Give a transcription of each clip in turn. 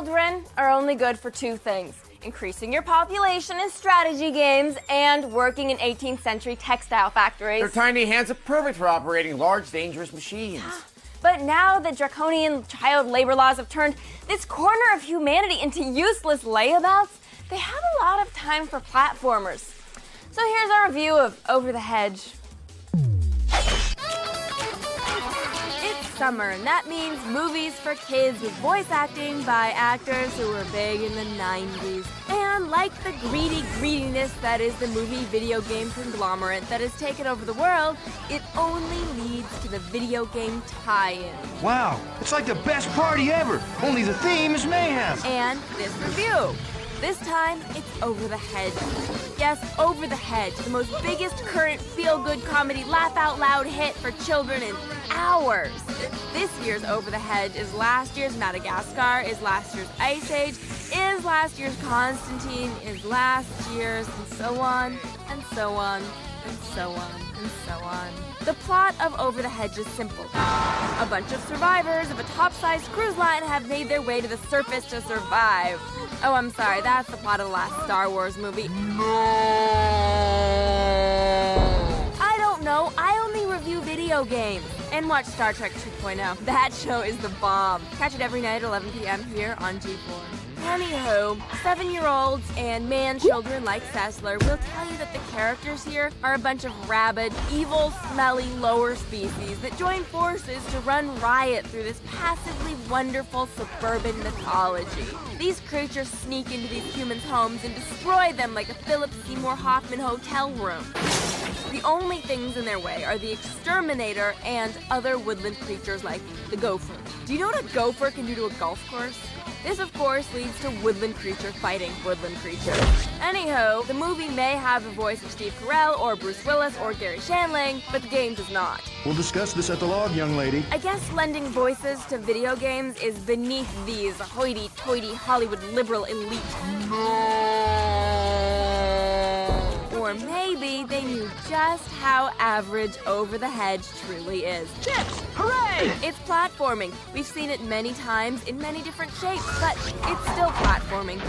children are only good for two things: increasing your population in strategy games and working in 18th century textile factories. Their tiny hands are perfect for operating large, dangerous machines. But now that draconian child labor laws have turned this corner of humanity into useless layabouts, they have a lot of time for platformers. So here's our review of Over the Hedge. It's summer, and that means movies for kids with voice acting by actors who were big in the 90s. And like the greedy greediness that is the movie video game conglomerate that has taken over the world, it only leads to the video game tie-in. Wow, it's like the best party ever, only the theme is mayhem. And this review. This time, it's Over the Hedge. Yes, Over the Hedge, the most biggest current feel-good comedy laugh-out-loud hit for children in hours. This year's Over the Hedge is last year's Madagascar, is last year's Ice Age, is last year's Constantine, is last year's, and so on, and so on, and so on, and so on. The plot of Over the Hedge is simple. A bunch of survivors of a top-sized cruise line have made their way to the surface to survive. Oh, I'm sorry, that's the plot of the last Star Wars movie. No! I don't know, I only review video games. And watch Star Trek 2.0. That show is the bomb. Catch it every night at 11 p.m. here on G4. Anywho, 7-year-olds and man-children like Sessler will tell you that the characters here are a bunch of rabid, evil, smelly lower species that join forces to run riot through this passively wonderful suburban mythology. These creatures sneak into these humans' homes and destroy them like a Philip Seymour Hoffman hotel room. The only things in their way are the exterminator and other woodland creatures like the gopher. Do you know what a gopher can do to a golf course? This, of course, leads to woodland creature fighting woodland creature. Anyhow, the movie may have the voice of Steve Carell or Bruce Willis or Gary Shandling, but the game does not. We'll discuss this at the log, young lady. I guess lending voices to video games is beneath these hoity-toity Hollywood liberal elite. Or maybe they knew just how average Over the Hedge truly is. Chips! Hooray! It's platforming. We've seen it many times in many different shapes, but it's still platforming.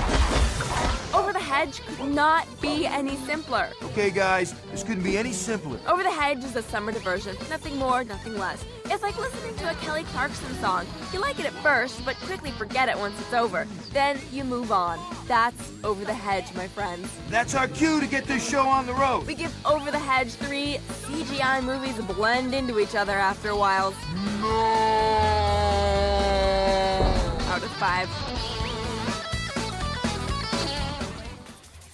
Over the Hedge could not be any simpler. Okay, guys, this couldn't be any simpler. Over the Hedge is a summer diversion. Nothing more, nothing less. It's like listening to a Kelly Clarkson song. You like it at first, but quickly forget it once it's over. Then you move on. That's Over the Hedge, my friends. That's our cue to get this show on the road. We give Over the Hedge 3 CGI movies blend into each other after a while. No! Out of 5.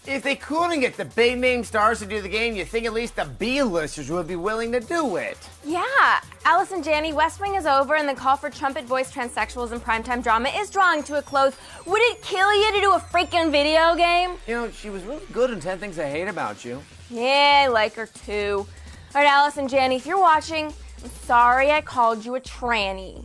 If they couldn't get the big name stars to do the game, you think at least the B-listers would be willing to do it. Yeah. Alice and Janney, West Wing is over, and the call for trumpet voice transsexuals in primetime drama is drawing to a close. Would it kill you to do a freaking video game? You know, she was really good in 10 Things I Hate About You. Yeah, I like her too. All right, Alice and Janney, if you're watching, I'm sorry I called you a tranny.